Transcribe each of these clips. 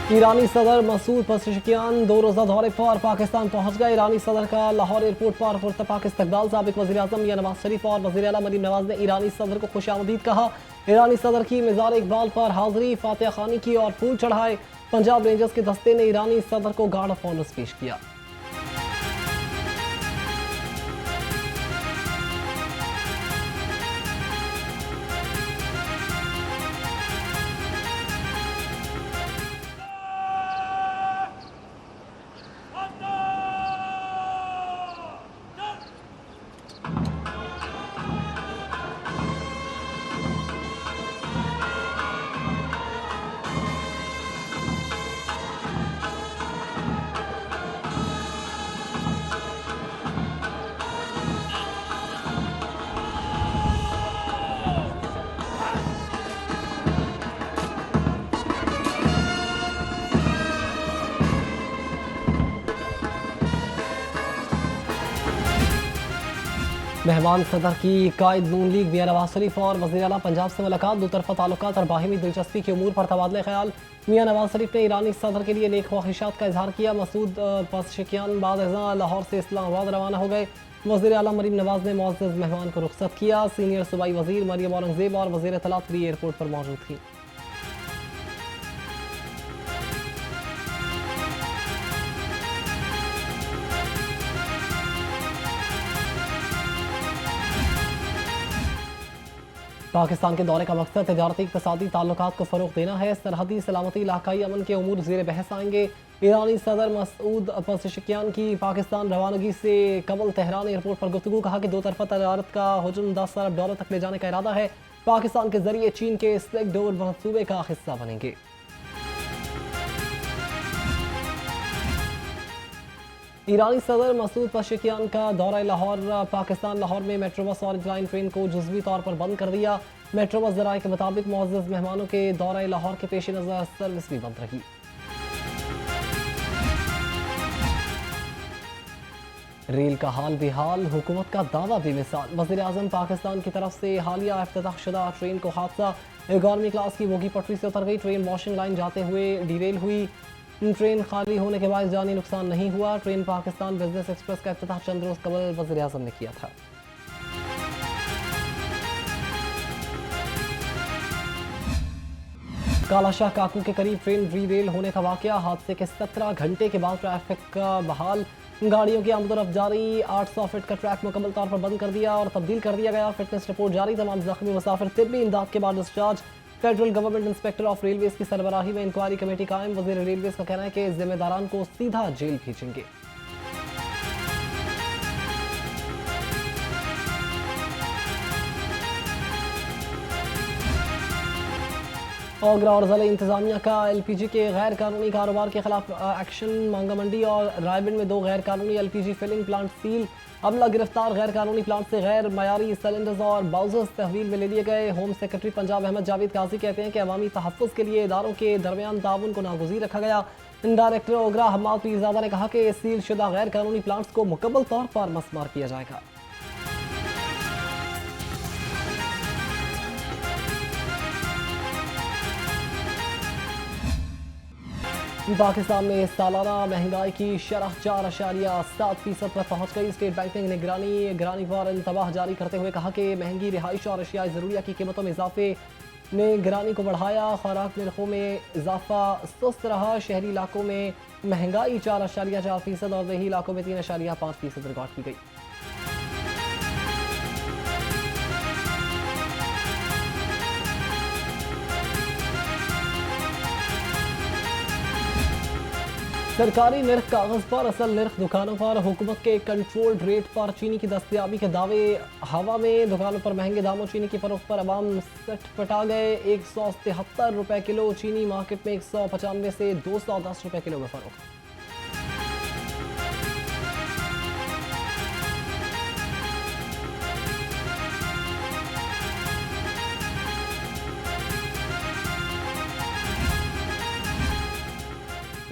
ईरानी सदर मसूद पज़ेश्कियान 2 रोज़ा दौरे पर पाकिस्तान पहुंच गए। ईरानी सदर का लाहौर एयरपोर्ट पर पुरतपाक इस्तकबाल। साबिक वज़ीर आज़म मियां नवाज शरीफ और वज़ीर आला मरीम नवाज ने ईरानी सदर को खुशामदीद कहा। ईरानी सदर की मज़ार इकबाल पर हाज़री, फातिहा खानी की और फूल चढ़ाए। पंजाब रेंजर्स के दस्ते ने ईरानी सदर को गार्ड ऑफ ऑनर्स पेश किया। मेहमान सदर की कायद नून लीग मियां नवाज शरीफ और वज़ीर आला पंजाब से मुलाकात। दोतरफा ताल्लुकात और बाहिमी दिलचस्पी के उमूर पर तबादला ख्याल। मियां नवाज शरीफ ने ईरानी सदर के लिए नेक ख्वाहिशात का इजहार किया। मसूद पज़ेश्कियान बाद लाहौर से इस्लामाबाद रवाना हो गए। वज़ीर आला मरीम नवाज ने मुअज़्ज़ज़ मेहमान को रुखसत किया। सीनियर सूबाई वज़ीर मरियम औरंगज़ेब और वज़ीर इत्तलात भी एयरपोर्ट पर मौजूद थी। पाकिस्तान के दौरे का मकसद तजारती इक़्तिसादी ताल्लुकात को फ़रोग़ देना है। सरहदी सलामती, इलाकाई अमन के उमूर ज़ेर बहस आएंगे। ईरानी सदर मसूद पज़ेश्कियान की पाकिस्तान रवानगी से कबल तेहरान एयरपोर्ट पर गुफ्तगू। कहा कि 2 तरफ़ा तजारत का हुजूम $10 अरब तक ले जाने का इरादा है। पाकिस्तान के जरिए चीन के स्लेक डोर मनसूबे का हिस्सा बनेंगे। ईरानी सदर मसूद पज़ेश्कियान का दौरा लाहौर। पाकिस्तान लाहौर में metro bus orange line train को जुज़वी तौर पर बंद कर दिया। मेट्रो बस ज़राए के मुताबिक मुअज़्ज़ज़ मेहमानों के दौरा लाहौर के पेश नज़र सर्विस भी बंद रही। रेल का हाल बेहाल, हुकूमत का दावा बेमिसाल। वज़ीर आज़म पाकिस्तान की तरफ से हालिया इफ्तिताह शुदा ट्रेन को हादसा। इकॉनमी क्लास की बोगी पटरी से उतर गई। ट्रेन वॉशिंग लाइन जाते हुए डिरेल हुई। ट्रेन खाली होने के बाद जानी नुकसान नहीं हुआ। ट्रेन पाकिस्तान बिजनेस एक्सप्रेस का इफ्तिताह चंद रोज कबल वज़ीर आज़म ने किया था। कालाशाह काकू के करीब ट्रेन रीरेल होने का वाकया। हादसे के 17 घंटे के बाद ट्रैफिक बहाल। गाड़ियों की आमदोरफ्त जारी। 800 फीट का ट्रैक मुकम्मल तौर पर बंद कर दिया और तब्दील कर दिया गया। फिटनेस रिपोर्ट जारी। तमाम जख्मी मुसाफिर तिब्बी इमदाद के बाद discharge. Federal government inspector of railways की सरबराही में इंक्वायरी कमेटी कायम। वज़ीर रेलवेज का कहना है कि जिम्मेदारान को सीधा जेल भेजेंगे। ओगरा और ज़िला इंतजामिया का LPG के गैर कानूनी कारोबार के खिलाफ एक्शन। मांगा मंडी और रायबंद में 2 गैर कानूनी LPG फिलिंग प्लांट सील। अमला गिरफ्तार। गैर कानूनी प्लांट से गैर मयारी सिलेंडर्स और बाउजर्स तहवील में ले लिए गए। होम सेक्रेटरी पंजाब अहमद जावेद काजी कहते हैं कि अवामी तहफ़्फ़ुज़ के लिए इदारों के दरमियान ताउन को नागुज़ीर रखा गया। डायरेक्टर ओगरा हम्माद पीरज़ादा ने कहा कि सील शुदा गैर कानूनी प्लांट्स को मुकम्मल तौर पर मस्मार किया जाएगा। पाकिस्तान में सालाना महंगाई की शरह 4.7% पर पहुंच गई। स्टेट बैंक ने निगरानी पर इंतबाह जारी करते हुए कहा कि महंगी रिहाइश और अशियाई ज़रूरिया की कीमतों में इजाफे ने निगरानी को बढ़ाया। खुराक नरखों में इजाफा सुस्त रहा। शहरी इलाकों में महंगाई 4.4% और देही इलाकों में 3.5% रिकॉर्ड की गई। सरकारी निर्ख कागज पर, असल निर्ख दुकानों पर। हुकूमत के कंट्रोल्ड रेट पर चीनी की दस्तयाबी के दावे हवा में। दुकानों पर महंगे दामों चीनी की फरोख्त पर अवाम सटपटा गए। 173 रुपए किलो चीनी मार्केट में 195 से 210 रुपए किलो में फरोख्त।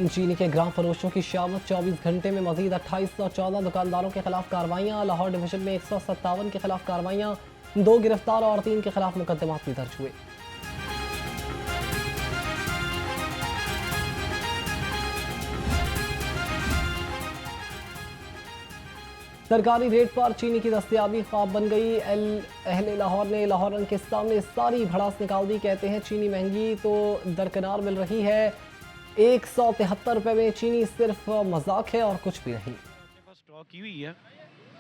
चीनी के ग्राम फरोशों की शामत। 24 घंटे में मजीद 2814 दुकानदारों के खिलाफ कार्रवाइयाँ। लाहौर डिवीजन में 157 के खिलाफ कार्रवाइयाँ। 2 गिरफ्तार और 3 के खिलाफ मुकदमात भी दर्ज हुए। सरकारी रेट पर चीनी की दस्तयाबी ख्वाब बन गई। अहले लाहौर ने लाहौरन के सामने सारी भड़ास निकाल दी। कहते हैं चीनी महंगी तो दरकिनार मिल रही है। 173 रुपये में चीनी सिर्फ मजाक है और कुछ भी नहीं। स्टॉक की हुई है,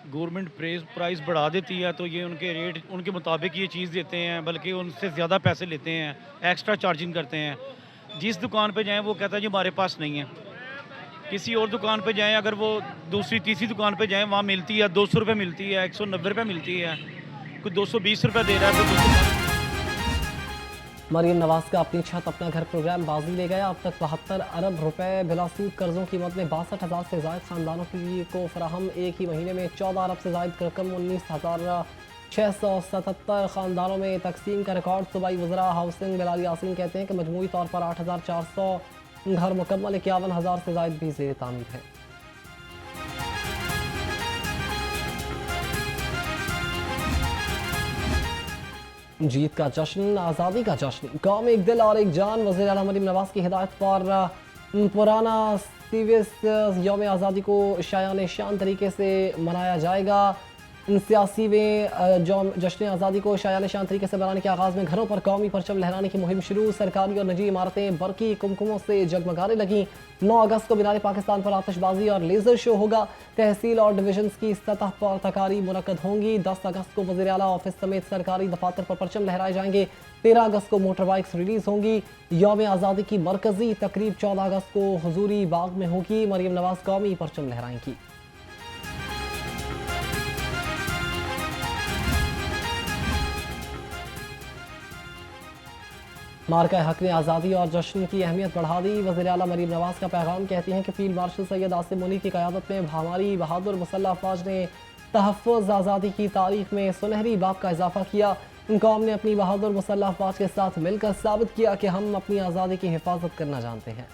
गवर्नमेंट प्राइस बढ़ा देती है तो ये उनके रेट उनके मुताबिक ये चीज़ देते हैं, बल्कि उनसे ज़्यादा पैसे लेते हैं, एक्स्ट्रा चार्जिंग करते हैं। जिस दुकान पे जाएं वो कहता है जी हमारे पास नहीं है। किसी और दुकान पे जाएं, अगर वो दूसरी तीसरी दुकान पे जाएं वहाँ मिलती है 200 रुपये मिलती है, 190 रुपये मिलती है, कोई 220 रुपये दे रहा है तो 200। मरीम नवाज का अपनी छत अपना घर प्रोग्राम बाजी ले गया। अब तक 72 अरब रुपए बिलासूद कर्जों की मद में 62,000 से ज़ायद खानदानों को फराहम। एक ही महीने में 14 अरब से ज़ायद रकम 19,677 खानदानों में तकसीम का रिकॉर्ड। सूबाई वज़रा हाउसिंग बिलाल यासीन कहते हैं कि मजमूई तौर पर 8,400 घर मुकम्मल, 51,000 से ज़ायद भी ज़ेर तामीर है। जीत का जश्न, आज़ादी का जश्न, कौम एक दिल और एक जान। वज़ीर आला मरीम नवाज की हिदायत पर पुराना सिविस यौम आज़ादी को शायान शान तरीके से मनाया जाएगा। सियासी में जश्न आज़ादी को शायान शान तरीके से मनाने के आगाज़ में घरों पर कौमी परचम लहराने की मुहिम शुरू। सरकारी और निजी इमारतें बरकी कुमकुमों से जगमगाने लगी। 9 अगस्त को मीनार पाकिस्तान पर आतिशबाजी और लेज़र शो होगा। तहसील और डिवीजन्स की सतह पर तकारीब मुनक्कद होंगी। 10 अगस्त को वज़ीर आला ऑफिस समेत सरकारी दफातर पर परचम लहराए जाएंगे। 13 अगस्त को मोटर बाइक्स रिलीज होंगी। यौम आज़ादी की मरकजी तकरीब 14 अगस्त को हुजूरी बाग में होगी। मरीम नवाज कौमी परचम लहराएंगी। मार्का हक ने आज़ादी और जश्न की अहमियत बढ़ा दी। वज़ीर आला मरीम नवाज का पैगाम, कहती हैं कि फील्ड मार्शल सैयद आसिम मुनीर की क़यादत में हमारी बहादुर मुसल्लह अफ़वाज ने तहफ़्फ़ुज़ आज़ादी की तारीख में सुनहरी बाब का इजाफा किया। कौम ने अपनी बहादुर मुसल्लह अफ़वाज के साथ मिलकर साबित किया कि हम अपनी आज़ादी की हिफाजत करना जानते हैं।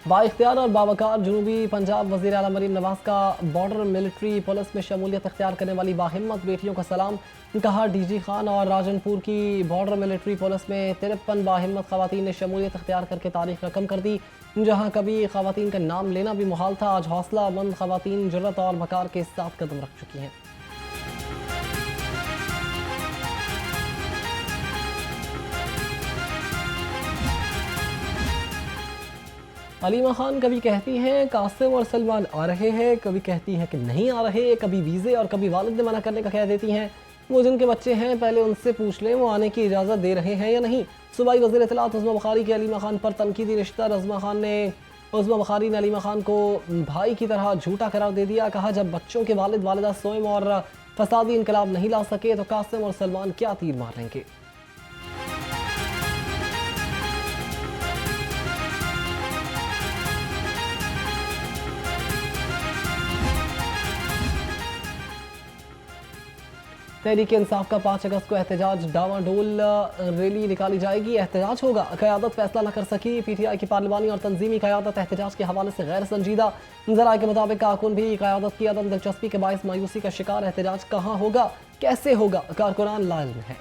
बाइख्तियार और बावकार जनूबी पंजाब वज़ीर आला मरीम नवाज का बॉर्डर मिलिट्री पुलिस में शमूलियत इख्तियार करने वाली बाहिम्मत बेटियों का सलाम। कहा डीजी खान और राजनपुर की बॉर्डर मिलिट्री पुलिस में 53 बाहिम्मत ख़वातीन ने शमूलियत इख्तियार करके तारीख रकम कर दी। जहाँ कभी ख़वातीन का नाम लेना भी मुहाल था, आज हौसला मंद ख़वातीन जुर्रत और वक़ार के साथ कदम रख चुकी हैं। अलीमा खान कभी कहती हैं कासिम और सलमान आ रहे हैं, कभी कहती हैं कि नहीं आ रहे, कभी वीज़े और कभी वालिद ने मना करने का कह देती हैं। वो जिनके बच्चे हैं पहले उनसे पूछ लें वो आने की इजाज़त दे रहे हैं या नहीं। सूबाई वज़ीर इत्तलात उज़्मा बुखारी के अलीमा खान पर तनकीदी रिश्ता। उज़्मा बुखारी ने अलीमा खान को भाई की तरह झूठा करार दे दिया। कहा जब बच्चों के वालिद वालिदा सोम और फसादी इनकलाब नहीं ला सके तो कासिम और सलमान क्या तीर मार लेंगे। तहरीक इंसाफ का 5 अगस्त को एहतजाज डावाडोल रैली निकाली जाएगी। एहतजाज होगा, क़यादत फैसला न कर सकी। PTI की पार्लिमानी और तंजीमी क़यादत एहतजाज के हवाले से गैर संजीदा। ज़राए के मुताबिक कारकुन भी क़यादत की अदम दिलचस्पी के बायस मायूसी का शिकार। एहतजाज कहाँ होगा, कैसे होगा, कारकुनान लाइल्म है।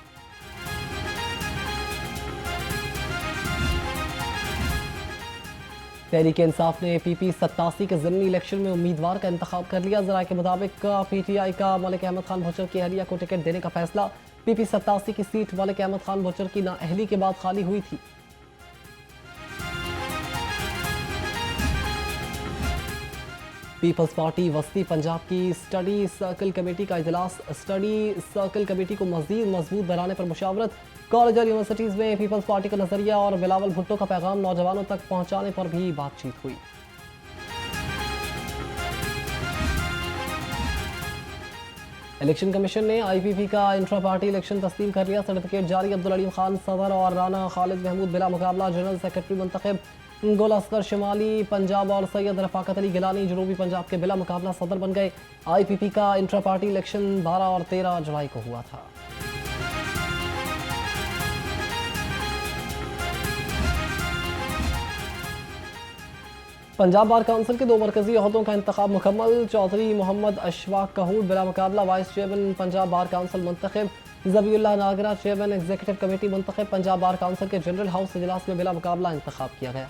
तहरीक इंसाफ ने PP 87 के ज़िमनी इलेक्शन में उम्मीदवार का इंतखाब कर लिया। ज़राए के मुताबिक PTI का मलिक अहमद खान भुच्चर की अहलिया को टिकट देने का फैसला। PP 87 की सीट मलिक अहमद खान भुच्चर की नाअहली के बाद खाली हुई थी। पीपल्स पार्टी वस्ती पंजाब की स्टडी सर्कल कमेटी का इजलास। स्टडी सर्कल कमेटी को मज़ीद मजबूत बनाने पर मुशावरत। कॉलेज और यूनिवर्सिटीज़ में पीपल्स पार्टी का नज़रिया और बिलावल भुट्टो का पैगाम नौजवानों तक पहुँचाने पर भी बातचीत हुई। इलेक्शन कमीशन ने IPP का इंट्रा पार्टी इलेक्शन तस्लीम कर लिया। सर्टिफिकेट जारी। अब्दुल अलीम खान सदर और राना खालिद महमूद बिला मुकाबला जनरल सेक्रेटरी मुंतखब। गुल अस्कर शिमाली पंजाब और सैयद रफाकत अली गिलानी जनूबी पंजाब के बिला मुकाबला सदर बन गए। IPP का इंट्रा पार्टी इलेक्शन 12 और 13 जुलाई को हुआ था। पंजाब बार काउंसिल के 2 मरकजी ओहदों का इंतखाब मुकम्मल। चौधरी मोहम्मद अशफाक कहूर बिला मुकाबला vice chairman Punjab bar council मुंतखब। Zabiullah Nagra chairman executive committee मुंतखब। पंजाब बार काउंसिल के जनरल हाउस इजलास में बिला मुकाबला इंतखाब किया गया।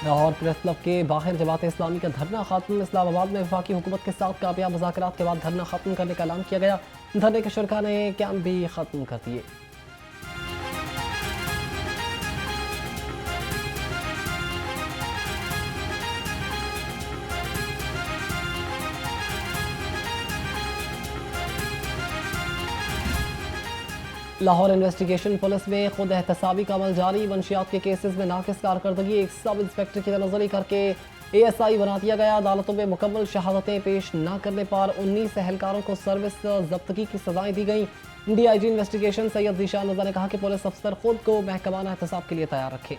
लाहौर प्रेस क्लब के बाहर जमात इस्लामी का धरना खत्म। इस्लामाबाद में वफाकी हुकूमत के साथ कामयाब मुज़ाकरात के बाद धरना खत्म करने का ऐलान किया गया। धरने के शुरका ने कैंप भी खत्म कर दिए। लाहौर इन्वेस्टिगेशन पुलिस में खुद एहतसाबी का अमल जारी। मंशियात के केसेस में नाकिस कारकर्दगी एक सब इंस्पेक्टर की तनज़री करके ASI बना दिया गया। अदालतों में मुकम्मल शहादतें पेश न करने पर 19 एहलकारों को सर्विस जब्तगी की सजाएं दी गई। DIG इन्वेस्टिगेशन सैयद जीशान रज़ा ने कहा कि पुलिस अफसर खुद को महकमाना एहतसाब के लिए तैयार रखे।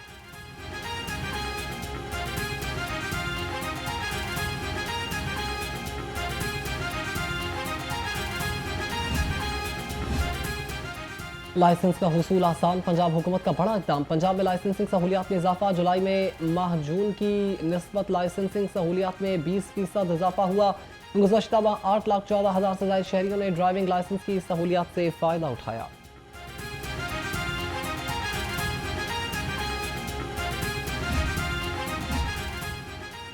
लाइसेंस का हुसूल आसान, पंजाब हुकूमत का बड़ा इक़दाम। पंजाब में लाइसेंसिंग सहूलियात में इजाफा। जुलाई में माह जून की निस्बत लाइसेंसिंग सहूलियात में 20% इजाफा हुआ। गुज़श्ता माह 8,14,000 से ज़ायद शहरियों ने ड्राइविंग लाइसेंस की सहूलियात से फ़ायदा उठाया।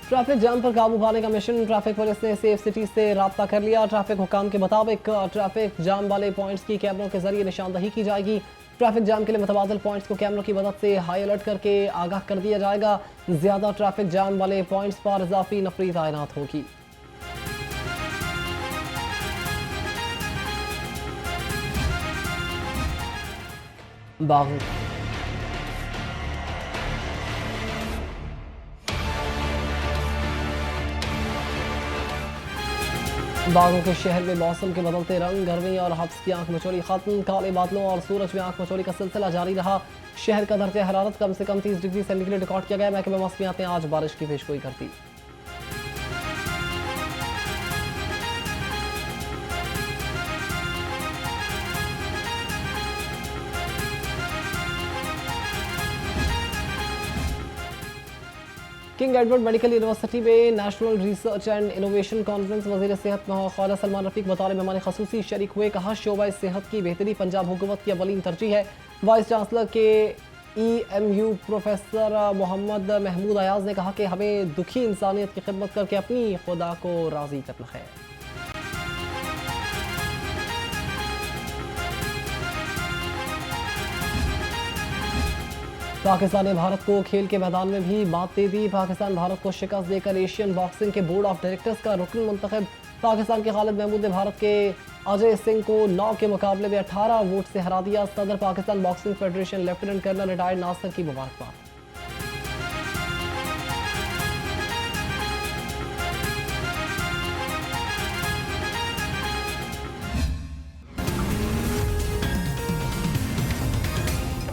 ट्रैफिक जाम पर काबू पाने का मिशन। ट्रैफिक पुलिस ने सेफ सिटी से रब्ता कर लिया। ट्रैफिक हुकाम के मुताबिक ट्रैफिक जाम वाले पॉइंट्स की कैमरों के जरिए निशानदही की जाएगी। ट्रैफिक जाम के लिए मुतबादिल पॉइंट्स को कैमरों की मदद से हाई अलर्ट करके आगाह कर दिया जाएगा। ज्यादा ट्रैफिक जाम वाले पॉइंट्स पर इजाफी नफरी तैनात होगी। बागों बागों के शहर में मौसम के बदलते रंग, गर्मी और हब्स की आंख मचोली खत्म। काले बादलों और सूरज में आंख मचोली का सिलसिला जारी रहा। शहर का दर्जा हरारत कम से कम 30 डिग्री सेंटीग्रेड रिकॉर्ड किया गया। महकमे मौसमियात ने आज बारिश की पेशगोई कर दी। किंग एडवर्ड मेडिकल यूनिवर्सिटी में national research and innovation conference वज़ीर सेहत ख्वाजा सलमान रफीक बतौर मेहमान खसूसी शरीक हुए। कहा शोबा सेहत की बेहतरी पंजाब हुकूमत की अवलीन तरजीह है। वाइस चांसलर के EMU प्रोफेसर मोहम्मद महमूद अयाज ने कहा कि हमें दुखी इंसानियत की खिदमत करके अपनी खुदा को राज़ी करना है। पाकिस्तान ने भारत को खेल के मैदान में भी बात दे दी। पाकिस्तान भारत को शिकस्त देकर एशियन बॉक्सिंग के बोर्ड ऑफ डायरेक्टर्स का रुकन मुंतखब। पाकिस्तान के खालिद महमूद ने भारत के अजय सिंह को 9 के मुकाबले में 18 वोट से हरा दिया। सदर Pakistan boxing federation lieutenant colonel retired Nasir की मुबारकबाद।